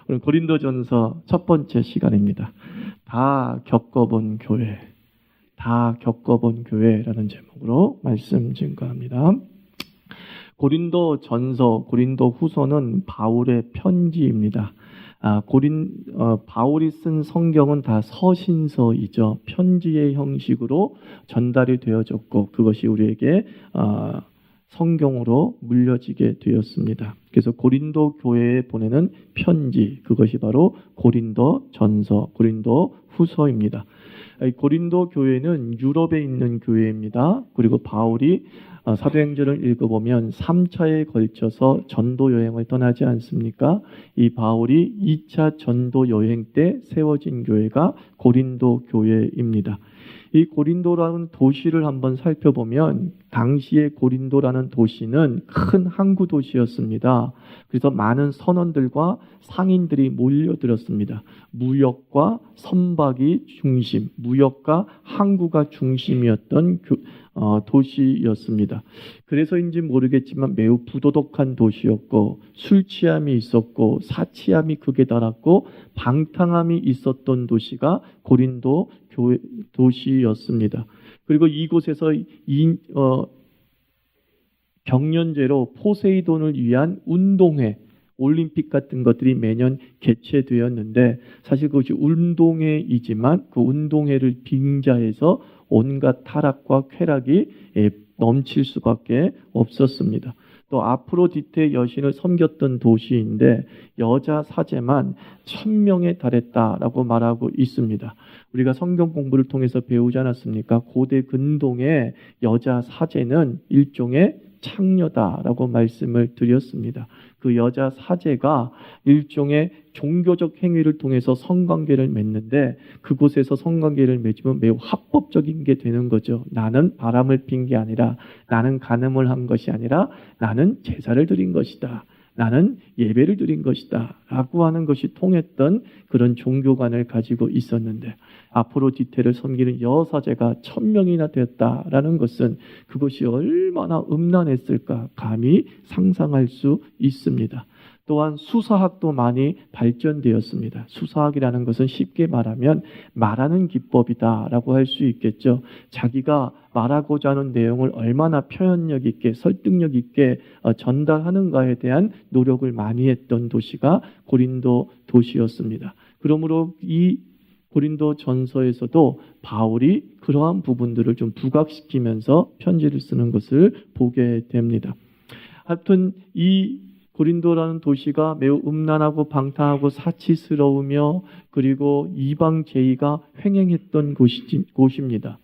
오늘 고린도전서 첫 번째 시간입니다. 다 겪어본 교회, 다 겪어본 교회라는 제목으로 말씀 증거합니다. 고린도전서, 고린도후서는 바울의 편지입니다. 바울이 쓴 성경은 다 서신서이죠. 편지의 형식으로 전달이 되어졌고 그것이 우리에게 성경으로 물려지게 되었습니다. 그래서 고린도 교회에 보내는 편지, 그것이 바로 고린도전서, 고린도후서입니다. 고린도 교회는 유럽에 있는 교회입니다. 그리고 바울이 사도행전을 읽어보면 3차에 걸쳐서 전도 여행을 떠나지 않습니까? 이 바울이 2차 전도 여행 때 세워진 교회가 고린도 교회입니다. 이 고린도라는 도시를 한번 살펴보면 당시에 고린도라는 도시는 큰 항구 도시였습니다. 그래서 많은 선원들과 상인들이 몰려들었습니다. 무역과 선박이 중심, 무역과 항구가 중심이었던 도시였습니다. 그래서인지 모르겠지만 매우 부도덕한 도시였고 술 취함이 있었고 사치함이 극에 달았고 방탕함이 있었던 도시가 고린도 도시였습니다. 그리고 이곳에서 경연제로 포세이돈을 위한 운동회, 올림픽 같은 것들이 매년 개최되었는데 사실 그것이 운동회이지만 그 운동회를 빙자해서 온갖 타락과 쾌락이 넘칠 수밖에 없었습니다. 또 아프로디테 여신을 섬겼던 도시인데 여자 사제만 1000명에 달했다라고 말하고 있습니다. 우리가 성경 공부를 통해서 배우지 않았습니까? 고대 근동의 여자 사제는 일종의 창녀다라고 말씀을 드렸습니다. 그 여자 사제가 일종의 종교적 행위를 통해서 성관계를 맺는데 그곳에서 성관계를 맺으면 매우 합법적인 게 되는 거죠. 나는 바람을 핀 게 아니라 나는 간음을 한 것이 아니라 나는 제사를 드린 것이다. 나는 예배를 드린 것이다 라고 하는 것이 통했던 그런 종교관을 가지고 있었는데 아프로디테를 섬기는 여사제가 1000명이나 되었다라는 것은 그것이 얼마나 음란했을까 감히 상상할 수 있습니다. 또한 수사학도 많이 발전되었습니다. 수사학이라는 것은 쉽게 말하면 말하는 기법이다라고 할 수 있겠죠. 자기가 말하고자 하는 내용을 얼마나 표현력 있게 설득력 있게 전달하는가에 대한 노력을 많이 했던 도시가 고린도 도시였습니다. 그러므로 이 고린도 전서에서도 바울이 그러한 부분들을 좀 부각시키면서 편지를 쓰는 것을 보게 됩니다. 하여튼 이 고린도라는 도시가 매우 음란하고 방탕하고 사치스러우며 그리고 이방 제의가 횡행했던 곳입니다.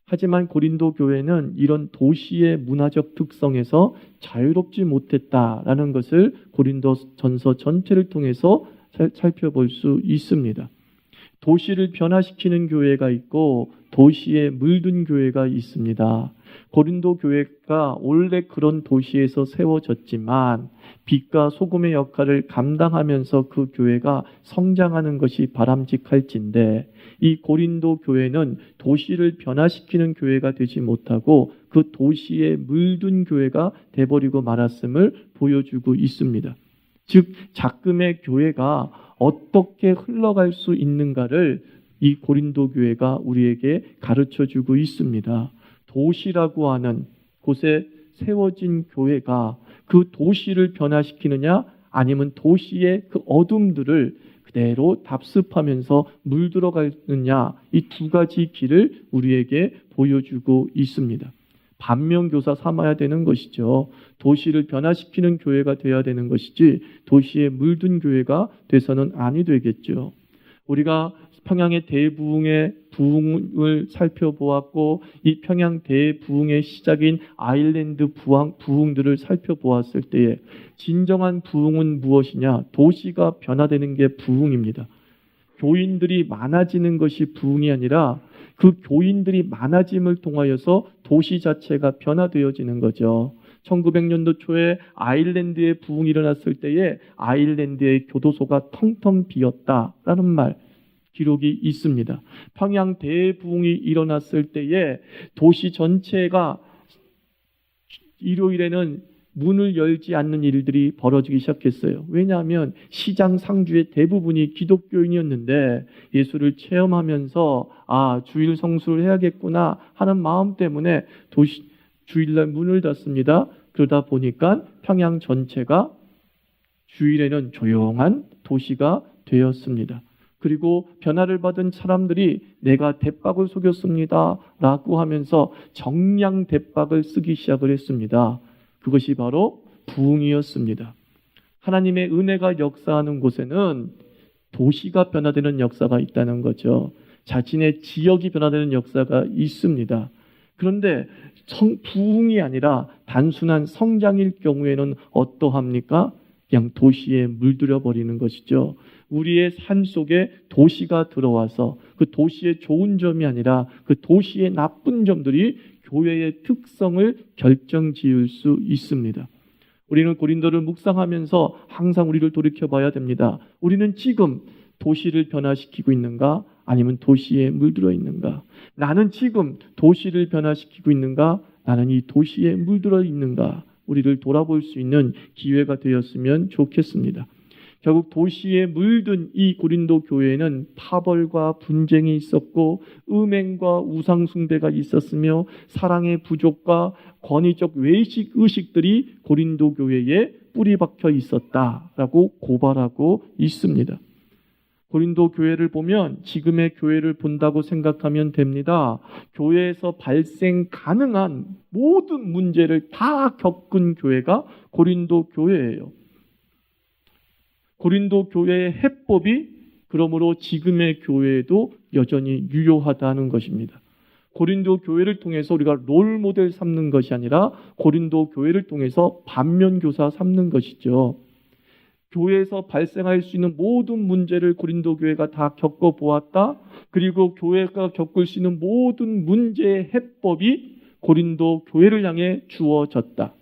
하지만 고린도 교회는 이런 도시의 문화적 특성에서 자유롭지 못했다라는 것을 고린도 전서 전체를 통해서 살펴볼 수 있습니다. 도시를 변화시키는 교회가 있고 도시에 물든 교회가 있습니다. 고린도 교회가 원래 그런 도시에서 세워졌지만 빛과 소금의 역할을 감당하면서 그 교회가 성장하는 것이 바람직할진데 이 고린도 교회는 도시를 변화시키는 교회가 되지 못하고 그 도시에 물든 교회가 돼버리고 말았음을 보여주고 있습니다. 즉 작금의 교회가 어떻게 흘러갈 수 있는가를 이 고린도 교회가 우리에게 가르쳐주고 있습니다. 도시라고 하는 곳에 세워진 교회가 그 도시를 변화시키느냐 아니면 도시의 그 어둠들을 그대로 답습하면서 물들어가느냐 이 두 가지 길을 우리에게 보여주고 있습니다. 반면교사 삼아야 되는 것이죠. 도시를 변화시키는 교회가 되어야 되는 것이지 도시에 물든 교회가 돼서는 아니 되겠죠. 우리가 평양의 대부흥의 부흥을 살펴보았고 이 평양 대부흥의 시작인 아일랜드 부흥들을 살펴보았을 때에 진정한 부흥은 무엇이냐? 도시가 변화되는 게 부흥입니다. 교인들이 많아지는 것이 부흥이 아니라 그 교인들이 많아짐을 통하여서 도시 자체가 변화되어지는 거죠. 1900년도 초에 아일랜드의 부흥이 일어났을 때에 아일랜드의 교도소가 텅텅 비었다라는 말 기록이 있습니다. 평양 대부흥이 일어났을 때에 도시 전체가 일요일에는 문을 열지 않는 일들이 벌어지기 시작했어요. 왜냐하면 시장 상주의 대부분이 기독교인이었는데 예수를 체험하면서 주일 성수를 해야겠구나 하는 마음 때문에 주일날 문을 닫습니다. 그러다 보니까 평양 전체가 주일에는 조용한 도시가 되었습니다. 그리고 변화를 받은 사람들이 내가 대박을 속였습니다 라고 하면서 정량 대박을 쓰기 시작을 했습니다. 그것이 바로 부흥이었습니다. 하나님의 은혜가 역사하는 곳에는 도시가 변화되는 역사가 있다는 거죠. 자신의 지역이 변화되는 역사가 있습니다. 그런데 부흥이 아니라 단순한 성장일 경우에는 어떠합니까? 그냥 도시에 물들여 버리는 것이죠. 우리의 삶 속에 도시가 들어와서 그 도시의 좋은 점이 아니라 그 도시의 나쁜 점들이 교회의 특성을 결정지을 수 있습니다. 우리는 고린도를 묵상하면서 항상 우리를 돌이켜봐야 됩니다. 우리는 지금 도시를 변화시키고 있는가? 아니면 도시에 물들어 있는가? 나는 지금 도시를 변화시키고 있는가? 나는 이 도시에 물들어 있는가? 우리를 돌아볼 수 있는 기회가 되었으면 좋겠습니다. 결국 도시에 물든 이 고린도 교회에는 파벌과 분쟁이 있었고 음행과 우상숭배가 있었으며 사랑의 부족과 권위적 외식 의식들이 고린도 교회에 뿌리 박혀 있었다라고 고발하고 있습니다. 고린도 교회를 보면 지금의 교회를 본다고 생각하면 됩니다. 교회에서 발생 가능한 모든 문제를 다 겪은 교회가 고린도 교회예요. 고린도 교회의 해법이 그러므로 지금의 교회에도 여전히 유효하다는 것입니다. 고린도 교회를 통해서 우리가 롤 모델 삼는 것이 아니라 고린도 교회를 통해서 반면교사 삼는 것이죠. 교회에서 발생할 수 있는 모든 문제를 고린도 교회가 다 겪어보았다. 그리고 교회가 겪을 수 있는 모든 문제의 해법이 고린도 교회를 향해 주어졌다.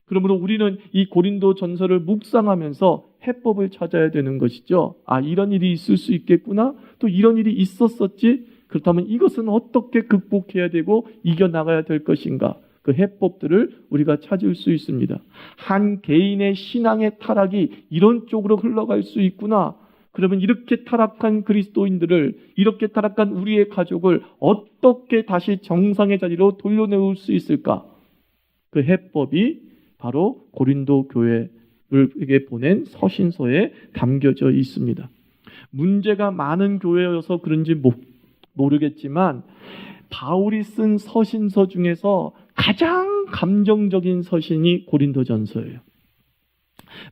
그러므로 우리는 이 고린도 전서를 묵상하면서 해법을 찾아야 되는 것이죠. 이런 일이 있을 수 있겠구나. 또 이런 일이 있었었지. 그렇다면 이것은 어떻게 극복해야 되고 이겨나가야 될 것인가. 그 해법들을 우리가 찾을 수 있습니다. 한 개인의 신앙의 타락이 이런 쪽으로 흘러갈 수 있구나. 그러면 이렇게 타락한 그리스도인들을, 이렇게 타락한 우리의 가족을 어떻게 다시 정상의 자리로 돌려놓을 수 있을까? 그 해법이 바로 고린도 교회에게 보낸 서신서에 담겨져 있습니다. 문제가 많은 교회여서 그런지 모르겠지만 바울이 쓴 서신서 중에서 가장 감정적인 서신이 고린도전서예요.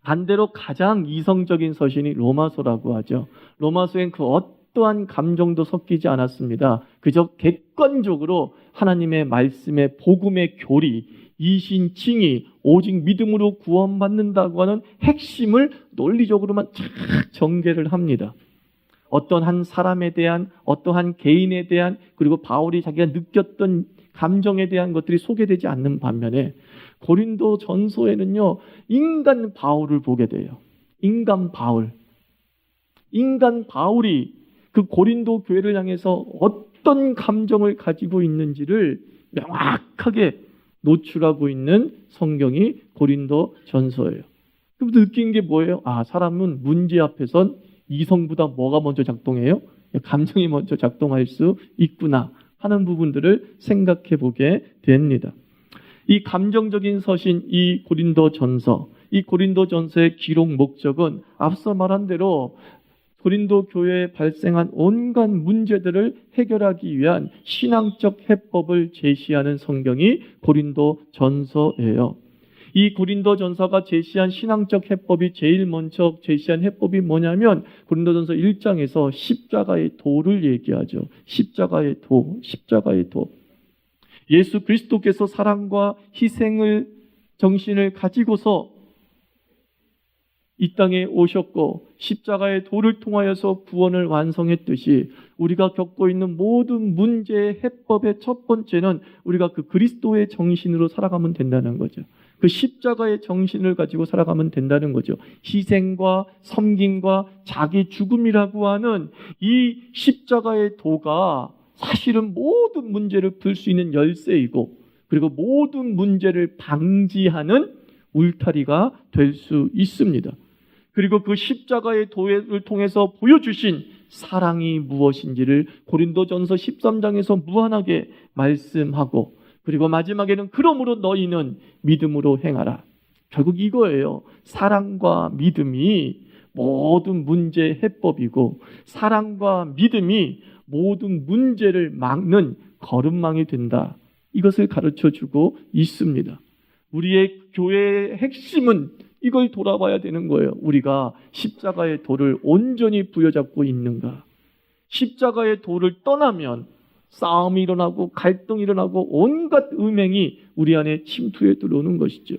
반대로 가장 이성적인 서신이 로마서라고 하죠. 로마서엔 그 어떠한 감정도 섞이지 않았습니다. 그저 객관적으로 하나님의 말씀의 복음의 교리, 이신칭의, 오직 믿음으로 구원받는다고 하는 핵심을 논리적으로만 착 전개를 합니다. 어떤 한 사람에 대한, 어떠한 개인에 대한, 그리고 바울이 자기가 느꼈던 감정에 대한 것들이 소개되지 않는 반면에 고린도 전서에는요, 인간 바울을 보게 돼요. 인간 바울이 그 고린도 교회를 향해서 어떤 감정을 가지고 있는지를 명확하게 노출하고 있는 성경이 고린도 전서예요. 그부터 느낀 게 뭐예요? 사람은 문제 앞에선 이성보다 뭐가 먼저 작동해요? 감정이 먼저 작동할 수 있구나 하는 부분들을 생각해 보게 됩니다. 이 감정적인 서신, 이 고린도 전서의 기록 목적은 앞서 말한 대로 고린도 교회에 발생한 온갖 문제들을 해결하기 위한 신앙적 해법을 제시하는 성경이 고린도 전서예요. 이 고린도 전서가 제시한 신앙적 해법이 제일 먼저 제시한 해법이 뭐냐면 고린도 전서 1장에서 십자가의 도를 얘기하죠. 십자가의 도. 예수 그리스도께서 사랑과 희생을 정신을 가지고서 이 땅에 오셨고 십자가의 도를 통하여서 구원을 완성했듯이 우리가 겪고 있는 모든 문제의 해법의 첫 번째는 우리가 그 그리스도의 정신으로 살아가면 된다는 거죠. 그 십자가의 정신을 가지고 살아가면 된다는 거죠. 희생과 섬김과 자기 죽음이라고 하는 이 십자가의 도가 사실은 모든 문제를 풀 수 있는 열쇠이고, 그리고 모든 문제를 방지하는 울타리가 될 수 있습니다. 그리고 그 십자가의 도를 통해서 보여주신 사랑이 무엇인지를 고린도전서 13장에서 무한하게 말씀하고, 그리고 마지막에는 그러므로 너희는 믿음으로 행하라. 결국 이거예요. 사랑과 믿음이 모든 문제의 해법이고, 사랑과 믿음이 모든 문제를 막는 걸음망이 된다. 이것을 가르쳐주고 있습니다. 우리의 교회의 핵심은 이걸 돌아봐야 되는 거예요. 우리가 십자가의 도를 온전히 부여잡고 있는가? 십자가의 도를 떠나면 싸움이 일어나고 갈등이 일어나고 온갖 음행이 우리 안에 침투해 들어오는 것이죠.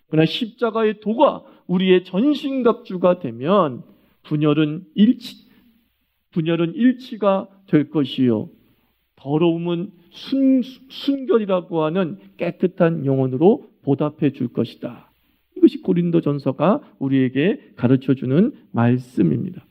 그러나 십자가의 도가 우리의 전신갑주가 되면 분열은 일치가 될 것이요, 더러움은 순결이라고 하는 깨끗한 영혼으로 보답해 줄 것이다. 이것이 고린도전서가 우리에게 가르쳐주는 말씀입니다.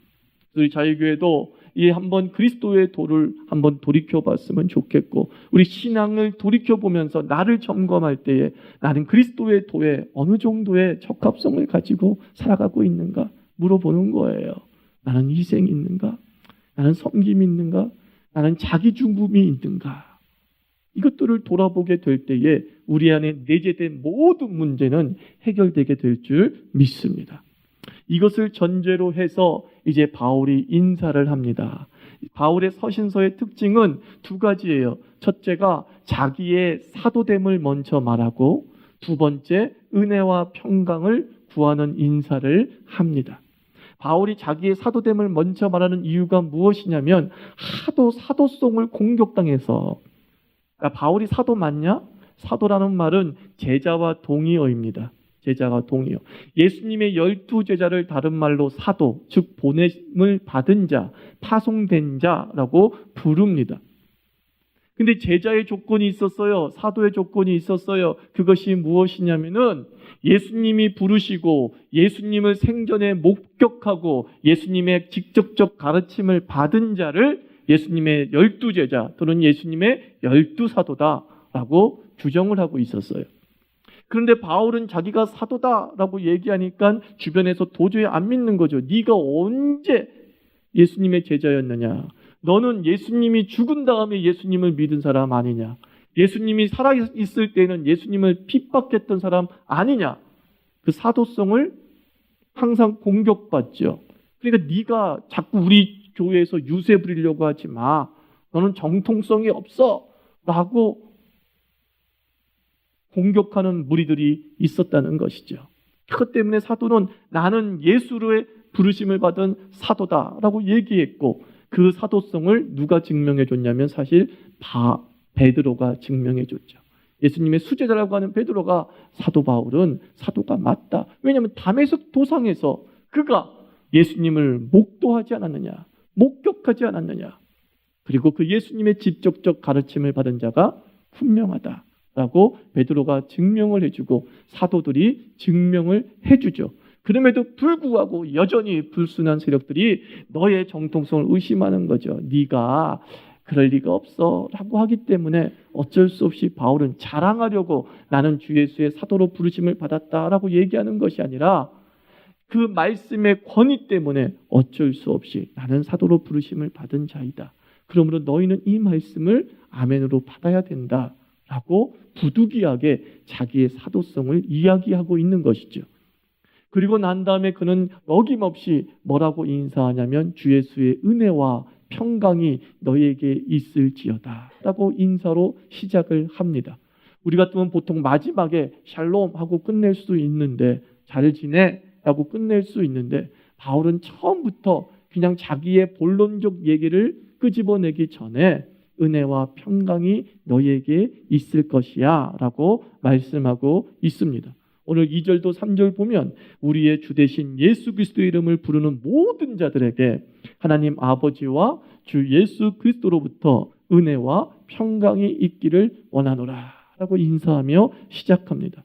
우리 자유교회도 한번 그리스도의 도를 한번 돌이켜봤으면 좋겠고, 우리 신앙을 돌이켜보면서 나를 점검할 때에 나는 그리스도의 도에 어느 정도의 적합성을 가지고 살아가고 있는가 물어보는 거예요. 나는 희생이 있는가? 나는 섬김이 있는가? 나는 자기중심이 있는가? 이것들을 돌아보게 될 때에 우리 안에 내재된 모든 문제는 해결되게 될 줄 믿습니다. 이것을 전제로 해서 이제 바울이 인사를 합니다. 바울의 서신서의 특징은 두 가지예요. 첫째가 자기의 사도됨을 먼저 말하고, 두 번째 은혜와 평강을 구하는 인사를 합니다. 바울이 자기의 사도됨을 먼저 말하는 이유가 무엇이냐면, 하도 사도성을 공격당해서. 그러니까 바울이 사도 맞냐? 사도라는 말은 제자와 동의어입니다. 제자와 동의어. 예수님의 12제자를 다른 말로 사도, 즉 보냄을 받은 자, 파송된 자라고 부릅니다. 근데 제자의 조건이 있었어요. 사도의 조건이 있었어요. 그것이 무엇이냐면은 예수님이 부르시고 예수님을 생전에 목격하고 예수님의 직접적 가르침을 받은 자를 예수님의 12제자 또는 예수님의 12사도다라고 규정을 하고 있었어요. 그런데 바울은 자기가 사도다라고 얘기하니까 주변에서 도저히 안 믿는 거죠. 네가 언제 예수님의 제자였느냐? 너는 예수님이 죽은 다음에 예수님을 믿은 사람 아니냐? 예수님이 살아있을 때는 예수님을 핍박했던 사람 아니냐? 그 사도성을 항상 공격받죠. 그러니까 네가 자꾸 우리 교회에서 유세 부리려고 하지 마. 너는 정통성이 없어. 라고 공격하는 무리들이 있었다는 것이죠. 그것 때문에 사도는 나는 예수로의 부르심을 받은 사도다라고 얘기했고, 그 사도성을 누가 증명해 줬냐면 사실 베드로가 증명해 줬죠. 예수님의 수제자라고 하는 베드로가 사도 바울은 사도가 맞다. 왜냐하면 다메섹 도상에서 그가 예수님을 목도하지 않았느냐, 목격하지 않았느냐. 그리고 그 예수님의 직접적 가르침을 받은 자가 분명하다라고 베드로가 증명을 해주고 사도들이 증명을 해주죠. 그럼에도 불구하고 여전히 불순한 세력들이 너의 정통성을 의심하는 거죠. 네가 그럴 리가 없어 라고 하기 때문에 어쩔 수 없이 바울은 자랑하려고 나는 주 예수의 사도로 부르심을 받았다라고 얘기하는 것이 아니라 그 말씀의 권위 때문에 어쩔 수 없이 나는 사도로 부르심을 받은 자이다. 그러므로 너희는 이 말씀을 아멘으로 받아야 된다라고 부득이하게 자기의 사도성을 이야기하고 있는 것이죠. 그리고 난 다음에 그는 어김없이 뭐라고 인사하냐면 주 예수의 은혜와 평강이 너희에게 있을지어다 라고 인사로 시작을 합니다. 우리 같으면 보통 마지막에 샬롬 하고 끝낼 수 있는데, 잘 지내 라고 끝낼 수 있는데, 바울은 처음부터 그냥 자기의 본론적 얘기를 끄집어내기 전에 은혜와 평강이 너희에게 있을 것이야 라고 말씀하고 있습니다. 오늘 2절도 3절 보면 우리의 주 대신 예수 그리스도의 이름을 부르는 모든 자들에게 하나님 아버지와 주 예수 그리스도로부터 은혜와 평강이 있기를 원하노라 라고 인사하며 시작합니다.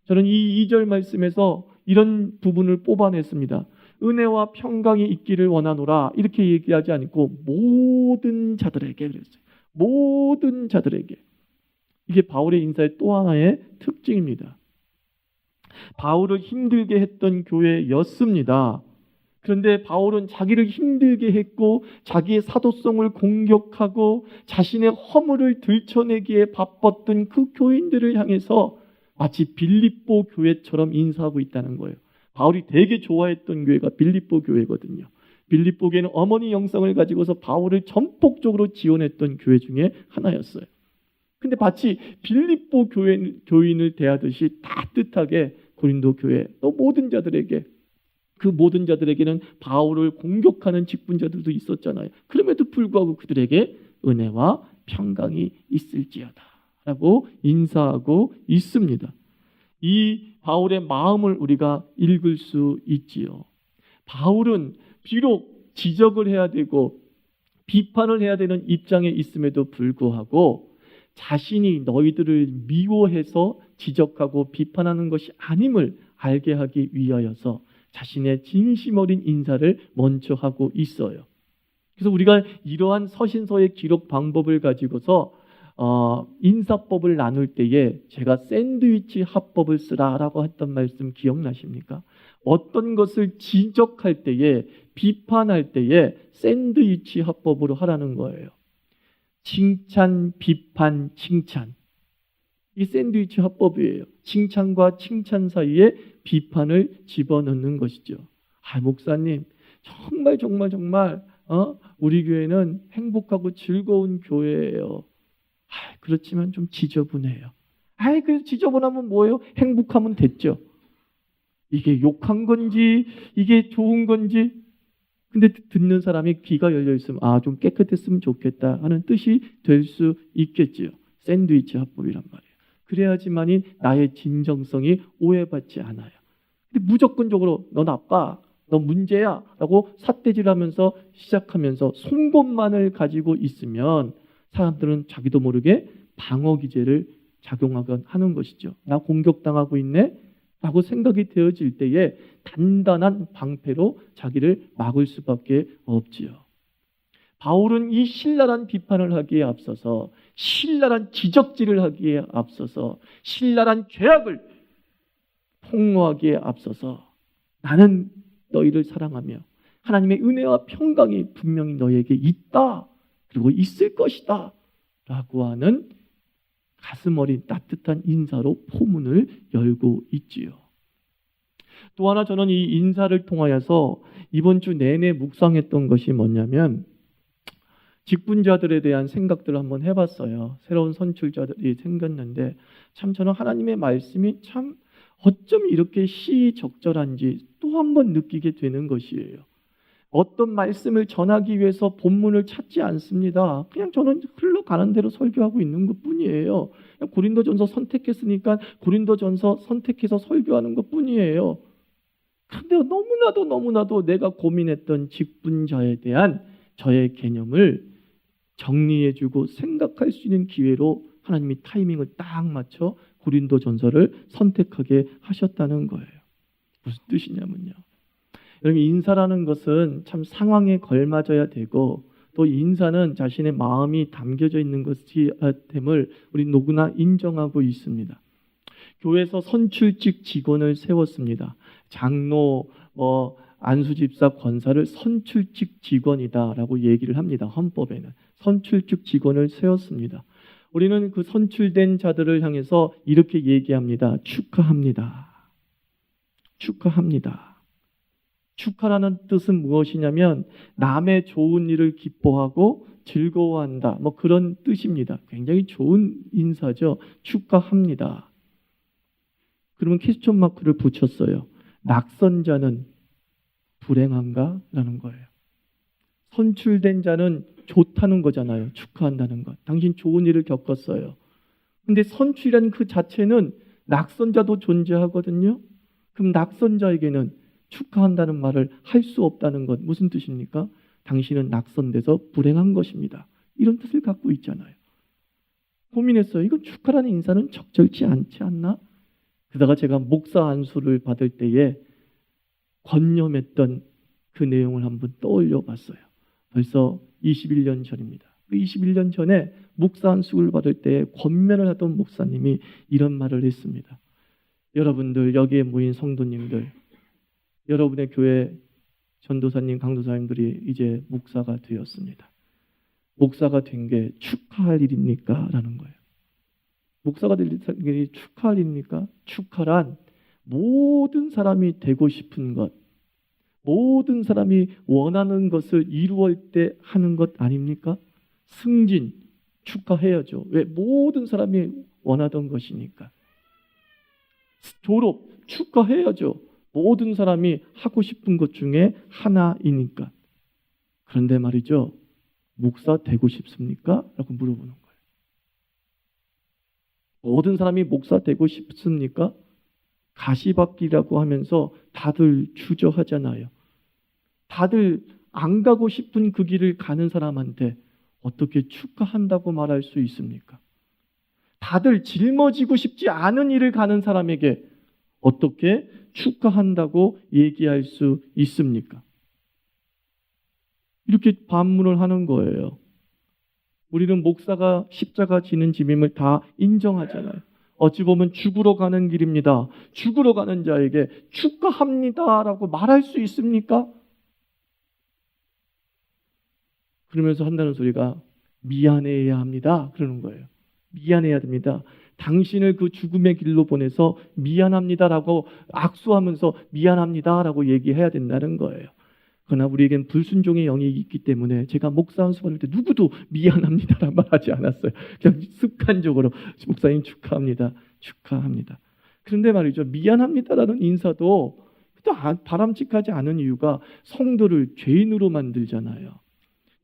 저는 이 2절 말씀에서 이런 부분을 뽑아냈습니다. 은혜와 평강이 있기를 원하노라 이렇게 얘기하지 않고 모든 자들에게 그랬어요. 모든 자들에게. 이게 바울의 인사의 또 하나의 특징입니다. 바울을 힘들게 했던 교회였습니다. 그런데 바울은 자기를 힘들게 했고 자기의 사도성을 공격하고 자신의 허물을 들춰내기에 바빴던 그 교인들을 향해서 마치 빌립보 교회처럼 인사하고 있다는 거예요. 바울이 되게 좋아했던 교회가 빌립보 교회거든요. 빌립보 교회는 어머니 영성을 가지고서 바울을 전폭적으로 지원했던 교회 중에 하나였어요. 근데 마치 빌립보 교인을 대하듯이 따뜻하게 고린도 교회 또 모든 자들에게, 그 모든 자들에게는 바울을 공격하는 직분자들도 있었잖아요. 그럼에도 불구하고 그들에게 은혜와 평강이 있을지어다 라고 인사하고 있습니다. 이 바울의 마음을 우리가 읽을 수 있지요. 바울은 비록 지적을 해야 되고 비판을 해야 되는 입장에 있음에도 불구하고 자신이 너희들을 미워해서 지적하고 비판하는 것이 아님을 알게 하기 위하여서 자신의 진심 어린 인사를 먼저 하고 있어요. 그래서 우리가 이러한 서신서의 기록 방법을 가지고서 인사법을 나눌 때에 제가 샌드위치 화법을 쓰라라고 했던 말씀 기억나십니까? 어떤 것을 지적할 때에, 비판할 때에 샌드위치 화법으로 하라는 거예요. 칭찬, 비판, 칭찬. 이 샌드위치 화법이에요. 칭찬과 칭찬 사이에 비판을 집어넣는 것이죠. 목사님, 정말 우리 교회는 행복하고 즐거운 교회예요. 그렇지만 좀 지저분해요. 그래서 지저분하면 뭐예요? 행복하면 됐죠. 이게 욕한 건지 이게 좋은 건지, 근데 듣는 사람이 귀가 열려 있으면 좀 깨끗했으면 좋겠다 하는 뜻이 될 수 있겠지요. 샌드위치 화법이란 말이에요. 그래야지만이 나의 진정성이 오해받지 않아요. 근데 무조건적으로 너 나빠, 너 문제야 라고 삿대질하면서 시작하면서 송곳만을 가지고 있으면 사람들은 자기도 모르게 방어 기제를 작용하곤 하는 것이죠. 나 공격당하고 있네 라고 생각이 되어질 때에 단단한 방패로 자기를 막을 수밖에 없지요. 바울은 이 신랄한 비판을 하기에 앞서서, 신랄한 지적질을 하기에 앞서서, 신랄한 죄악을 폭로하기에 앞서서 나는 너희를 사랑하며 하나님의 은혜와 평강이 분명히 너희에게 있다, 그리고 있을 것이다 라고 하는 가슴 어린 따뜻한 인사로 포문을 열고 있지요. 또 하나 저는 이 인사를 통하여서 이번 주 내내 묵상했던 것이 뭐냐면, 직분자들에 대한 생각들을 한번 해봤어요. 새로운 선출자들이 생겼는데 참 저는 하나님의 말씀이 참 어쩜 이렇게 시적절한지 또 한 번 느끼게 되는 것이에요. 어떤 말씀을 전하기 위해서 본문을 찾지 않습니다. 그냥 저는 흘러가는 대로 설교하고 있는 것뿐이에요. 고린도전서 선택했으니까 고린도전서 선택해서 설교하는 것뿐이에요. 그런데 너무나도 내가 고민했던 직분자에 대한 저의 개념을 정리해주고 생각할 수 있는 기회로 하나님이 타이밍을 딱 맞춰 고린도전서를 선택하게 하셨다는 거예요. 무슨 뜻이냐면요, 여러분, 인사라는 것은 참 상황에 걸맞아야 되고 또 인사는 자신의 마음이 담겨져 있는 것임을 우리 누구나 인정하고 있습니다. 교회에서 선출직 직원을 세웠습니다. 장로, 안수집사, 권사를 선출직 직원이다라고 얘기를 합니다. 헌법에는 선출직 직원을 세웠습니다. 우리는 그 선출된 자들을 향해서 이렇게 얘기합니다. 축하합니다. 축하합니다. 축하라는 뜻은 무엇이냐면 남의 좋은 일을 기뻐하고 즐거워한다, 그런 뜻입니다. 굉장히 좋은 인사죠. 축하합니다. 그러면 퀘스천 마크를 붙였어요. 낙선자는 불행한가? 라는 거예요. 선출된 자는 좋다는 거잖아요. 축하한다는 것. 당신 좋은 일을 겪었어요. 근데 선출이라는 그 자체는 낙선자도 존재하거든요. 그럼 낙선자에게는 축하한다는 말을 할 수 없다는 것, 무슨 뜻입니까? 당신은 낙선돼서 불행한 것입니다. 이런 뜻을 갖고 있잖아요. 고민했어요. 이건 축하라는 인사는 적절치 않지 않나? 그러다가 제가 목사 안수를 받을 때에 권념했던 그 내용을 한번 떠올려 봤어요. 벌써 21년 전입니다. 그 21년 전에 목사 안수를 받을 때 권면을 하던 목사님이 이런 말을 했습니다. 여러분들, 여기에 모인 성도님들, 여러분의 교회 전도사님, 강도사님들이 이제 목사가 되었습니다. 목사가 된 게 축하할 일입니까? 라는 거예요. 목사가 될 일이 축하할 일입니까? 축하란 모든 사람이 되고 싶은 것, 모든 사람이 원하는 것을 이루어질 때 하는 것 아닙니까? 승진, 축하해야죠. 왜? 모든 사람이 원하던 것이니까. 졸업, 축하해야죠. 모든 사람이 하고 싶은 것 중에 하나이니까. 그런데 말이죠. 목사 되고 싶습니까? 라고 물어보는 거예요. 모든 사람이 목사 되고 싶습니까? 가시밭길이라고 하면서 다들 주저하잖아요. 다들 안 가고 싶은 그 길을 가는 사람한테 어떻게 축하한다고 말할 수 있습니까? 다들 짊어지고 싶지 않은 일을 가는 사람에게 어떻게 축하한다고 얘기할 수 있습니까? 이렇게 반문을 하는 거예요. 우리는 목사가 십자가 지는 짐임을 다 인정하잖아요. 어찌 보면 죽으러 가는 길입니다. 죽으러 가는 자에게 축하합니다라고 말할 수 있습니까? 그러면서 한다는 소리가 미안해야 합니다. 그러는 거예요. 미안해야 됩니다. 당신을 그 죽음의 길로 보내서 미안합니다라고 악수하면서 미안합니다라고 얘기해야 된다는 거예요. 그러나 우리에겐 불순종의 영이 있기 때문에 제가 목사 한수 받을 때 누구도 미안합니다라는 말 하지 않았어요. 그냥 습관적으로 목사님 축하합니다. 축하합니다. 그런데 말이죠. 미안합니다라는 인사도 또 바람직하지 않은 이유가 성도를 죄인으로 만들잖아요.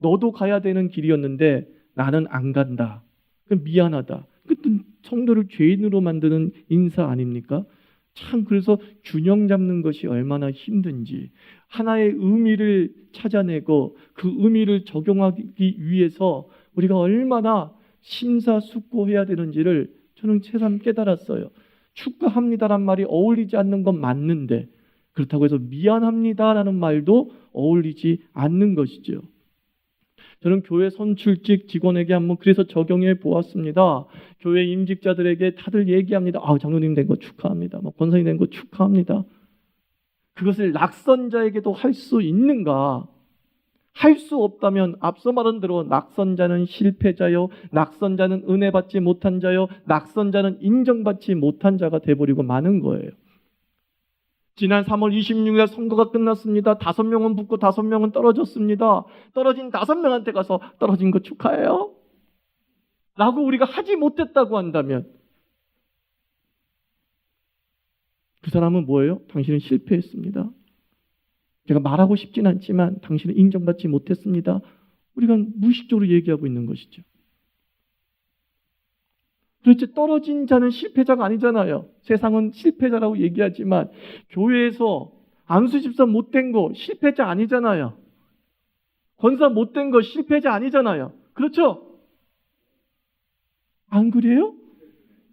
너도 가야 되는 길이었는데 나는 안 간다. 미안하다. 그것도 성도를 죄인으로 만드는 인사 아닙니까? 참 그래서 균형 잡는 것이 얼마나 힘든지 하나의 의미를 찾아내고 그 의미를 적용하기 위해서 우리가 얼마나 심사숙고해야 되는지를 저는 새삼 깨달았어요. 축하합니다란 말이 어울리지 않는 건 맞는데 그렇다고 해서 미안합니다라는 말도 어울리지 않는 것이죠. 저는 교회 선출직 직원에게 한번 그래서 적용해 보았습니다. 교회 임직자들에게 다들 얘기합니다. 장로님 된 거 축하합니다. 권사님 된 거 축하합니다. 그것을 낙선자에게도 할 수 있는가? 할 수 없다면 앞서 말한 대로 낙선자는 실패자요, 낙선자는 은혜 받지 못한 자요, 낙선자는 인정받지 못한 자가 돼버리고 마는 거예요. 지난 3월 26일 선거가 끝났습니다. 5명은 붙고 5명은 떨어졌습니다. 떨어진 5명한테 가서 떨어진 거 축하해요 라고 우리가 하지 못했다고 한다면 그 사람은 뭐예요? 당신은 실패했습니다. 제가 말하고 싶진 않지만 당신은 인정받지 못했습니다. 우리가 무의식적으로 얘기하고 있는 것이죠. 도대체 떨어진 자는 실패자가 아니잖아요. 세상은 실패자라고 얘기하지만 교회에서 안수 집사 못된 거 실패자 아니잖아요. 권사 못된 거 실패자 아니잖아요. 그렇죠? 안 그래요?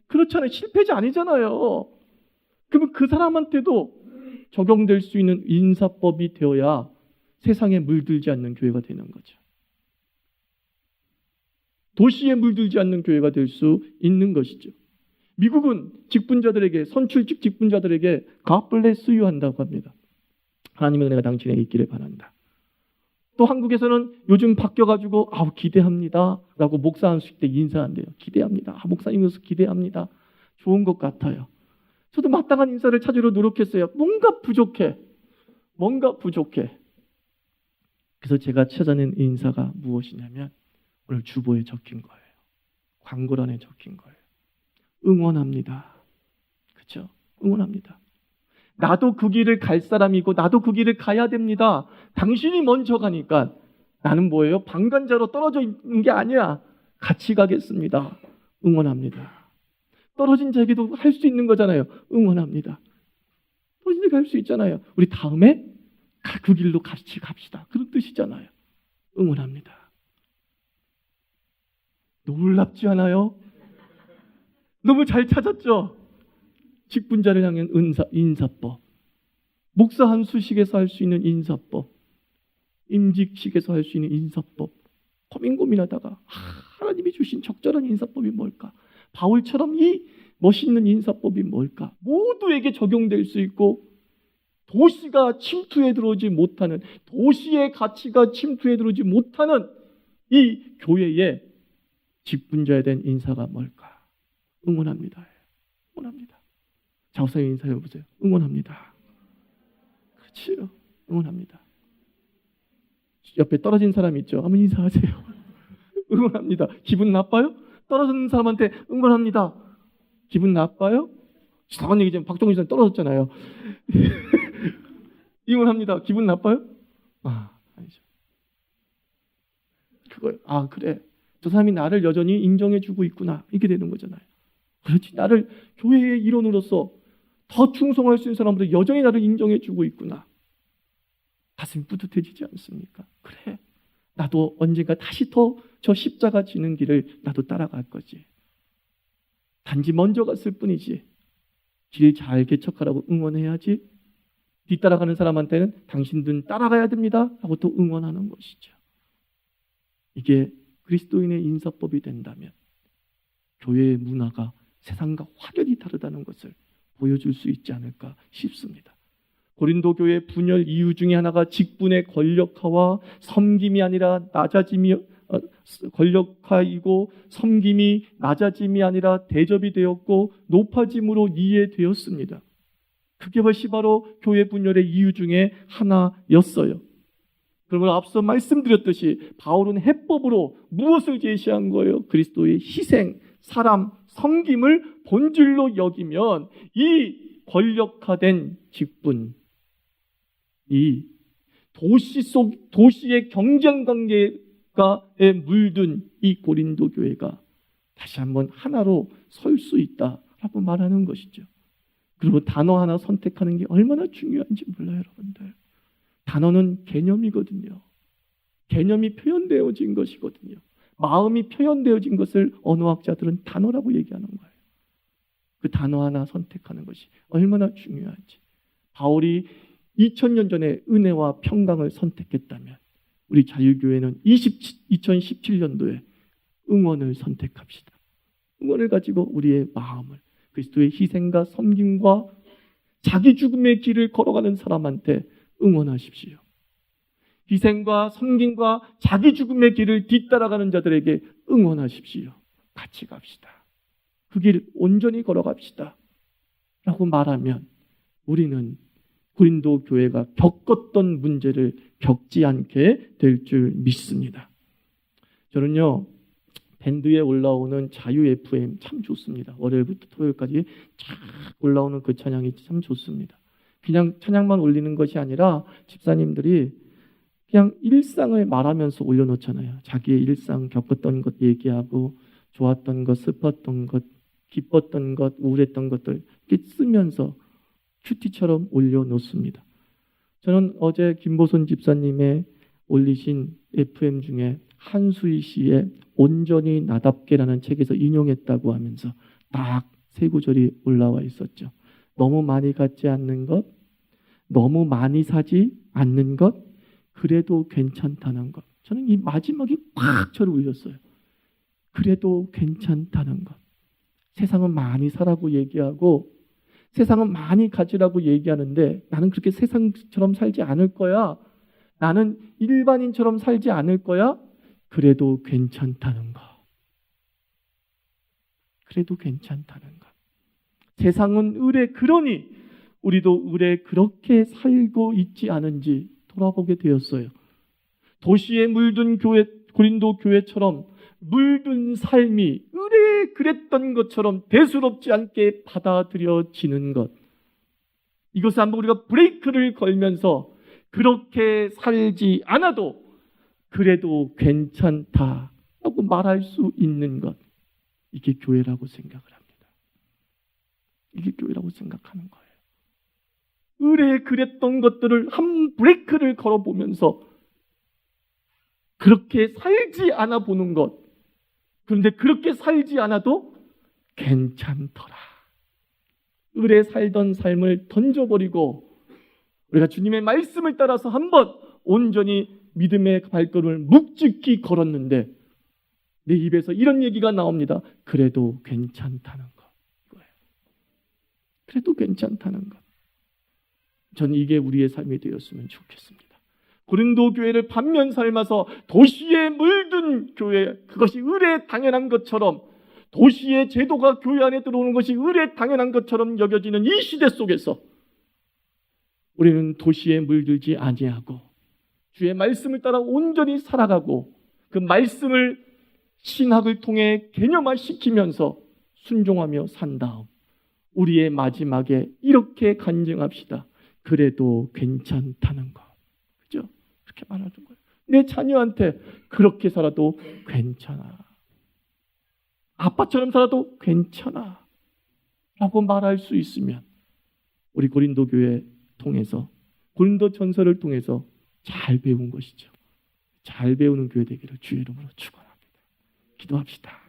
그렇잖아요. 실패자 아니잖아요. 그러면 그 사람한테도 적용될 수 있는 인사법이 되어야 세상에 물들지 않는 교회가 되는 거죠. 도시에 물들지 않는 교회가 될 수 있는 것이죠. 미국은 직분자들에게 선출직 직분자들에게 God bless you 한다고 합니다. 하나님의 은혜가 당신에게 있기를 바란다. 또 한국에서는 요즘 바뀌어가지고 기대합니다 라고 목사 안수식 때 인사한대요. 기대합니다. 목사님으로서 기대합니다. 좋은 것 같아요. 저도 마땅한 인사를 찾으려 노력했어요. 뭔가 부족해. 그래서 제가 찾아낸 인사가 무엇이냐면 오늘 주보에 적힌 거예요. 광고란에 적힌 거예요. 응원합니다. 그렇죠? 응원합니다. 나도 그 길을 갈 사람이고 나도 그 길을 가야 됩니다. 당신이 먼저 가니까 나는 뭐예요? 방관자로 떨어져 있는 게 아니야. 같이 가겠습니다. 응원합니다. 떨어진 자에게도 할 수 있는 거잖아요. 응원합니다. 떨어진 자에게 할 수 있잖아요. 우리 다음에 그 길로 같이 갑시다. 그런 뜻이잖아요. 응원합니다. 놀랍지 않아요? 너무 잘 찾았죠? 직분자를 향한 인사법. 목사 한수식에서 할 수 있는 인사법. 임직식에서 할 수 있는 인사법. 고민하다가 하나님이 주신 적절한 인사법이 뭘까? 바울처럼 이 멋있는 인사법이 뭘까? 모두에게 적용될 수 있고 도시가 침투해 들어오지 못하는, 도시의 가치가 침투해 들어오지 못하는 이 교회의 직분자에 대한 인사가 뭘까? 응원합니다. 응원합니다. 좌우상에 인사해 보세요. 응원합니다. 그렇지요. 응원합니다. 옆에 떨어진 사람 있죠? 한번 인사하세요. 응원합니다. 기분 나빠요? 떨어진 사람한테 응원합니다. 기분 나빠요? 이상한 얘기지만 박정희 선생 떨어졌잖아요. 응원합니다. 기분 나빠요? 아니죠. 그거요. 그래. 저 사람이 나를 여전히 인정해주고 있구나. 이렇게 되는 거잖아요. 그렇지. 나를 교회의 일원으로서 더 충성할 수 있는 사람으로 여전히 나를 인정해주고 있구나. 가슴이 뿌듯해지지 않습니까? 그래. 나도 언젠가 다시 더 저 십자가 지는 길을 나도 따라갈 거지. 단지 먼저 갔을 뿐이지. 길 잘 개척하라고 응원해야지. 뒤따라가는 사람한테는 당신들은 따라가야 됩니다 하고 또 응원하는 것이죠. 이게 그리스도인의 인사법이 된다면 교회의 문화가 세상과 확연히 다르다는 것을 보여줄 수 있지 않을까 싶습니다. 고린도 교회 분열 이유 중에 하나가 직분의 권력화와 섬김이 아니라 낮아짐이, 권력화이고 섬김이 낮아짐이 아니라 대접이 되었고 높아짐으로 이해되었습니다. 그게 바로 교회 분열의 이유 중에 하나였어요. 그러면 앞서 말씀드렸듯이 바울은 해법으로 무엇을 제시한 거예요? 그리스도의 희생, 사람, 섬김을 본질로 여기면 이 권력화된 직분, 이 도시의 경쟁 관계에 물든 이 고린도 교회가 다시 한번 하나로 설 수 있다라고 말하는 것이죠. 그리고 단어 하나 선택하는 게 얼마나 중요한지 몰라요, 여러분들. 단어는 개념이거든요. 개념이 표현되어진 것이거든요. 마음이 표현되어진 것을 언어학자들은 단어라고 얘기하는 거예요. 그 단어 하나 선택하는 것이 얼마나 중요한지. 바울이 2000년 전에 은혜와 평강을 선택했다면 우리 자유교회는 2017년도에 응원을 선택합시다. 응원을 가지고 우리의 마음을 그리스도의 희생과 섬김과 자기 죽음의 길을 걸어가는 사람한테 응원하십시오. 희생과 섬김과 자기 죽음의 길을 뒤따라가는 자들에게 응원하십시오. 같이 갑시다. 그 길 온전히 걸어갑시다. 라고 말하면 우리는 고린도 교회가 겪었던 문제를 겪지 않게 될 줄 믿습니다. 저는요, 밴드에 올라오는 자유 FM 참 좋습니다. 월요일부터 토요일까지 쫙 올라오는 그 찬양이 참 좋습니다. 그냥 찬양만 올리는 것이 아니라 집사님들이 그냥 일상을 말하면서 올려놓잖아요. 자기의 일상 겪었던 것 얘기하고 좋았던 것, 슬펐던 것, 기뻤던 것, 우울했던 것들 이렇게 쓰면서 큐티처럼 올려놓습니다. 저는 어제 김보선 집사님의 올리신 FM 중에 한수희 씨의 온전히 나답게라는 책에서 인용했다고 하면서 딱 세 구절이 올라와 있었죠. 너무 많이 갖지 않는 것, 너무 많이 사지 않는 것, 그래도 괜찮다는 것. 저는 이 마지막이 꽉 저를 울렸어요. 그래도 괜찮다는 것. 세상은 많이 사라고 얘기하고 세상은 많이 가지라고 얘기하는데 나는 그렇게 세상처럼 살지 않을 거야. 나는 일반인처럼 살지 않을 거야. 그래도 괜찮다는 것. 그래도 괜찮다는 것. 세상은 의뢰 그러니 우리도 의뢰 그렇게 살고 있지 않은지 돌아보게 되었어요. 도시에 물든 교회, 고린도 교회처럼 물든 삶이 의뢰 그랬던 것처럼 대수롭지 않게 받아들여지는 것. 이것을 한번 우리가 브레이크를 걸면서 그렇게 살지 않아도 그래도 괜찮다라고 말할 수 있는 것. 이게 교회라고 생각을 합니다. 이게 교회라고 생각하는 거예요. 의뢰 그랬던 것들을 한 브레이크를 걸어보면서 그렇게 살지 않아 보는 것. 그런데 그렇게 살지 않아도 괜찮더라. 의뢰 살던 삶을 던져버리고 우리가 주님의 말씀을 따라서 한번 온전히 믿음의 발걸음을 묵직히 걸었는데 내 입에서 이런 얘기가 나옵니다. 그래도 괜찮다는 거. 이거예요. 그래도 괜찮다는 것. 저는 이게 우리의 삶이 되었으면 좋겠습니다. 고린도 교회를 반면 삶아서 도시에 물든 교회, 그것이 의례 당연한 것처럼, 도시의 제도가 교회 안에 들어오는 것이 의례 당연한 것처럼 여겨지는 이 시대 속에서 우리는 도시에 물들지 아니하고 주의 말씀을 따라 온전히 살아가고 그 말씀을 신학을 통해 개념화시키면서 순종하며 산 다음 우리의 마지막에 이렇게 간증합시다. 그래도 괜찮다는 거. 그죠? 그렇게 말하는 거예요. 내 자녀한테 그렇게 살아도 괜찮아. 아빠처럼 살아도 괜찮아. 라고 말할 수 있으면 우리 고린도 교회 통해서, 고린도 전서를 통해서 잘 배운 것이죠. 잘 배우는 교회 되기를 주의 이름으로 축원합니다. 기도합시다.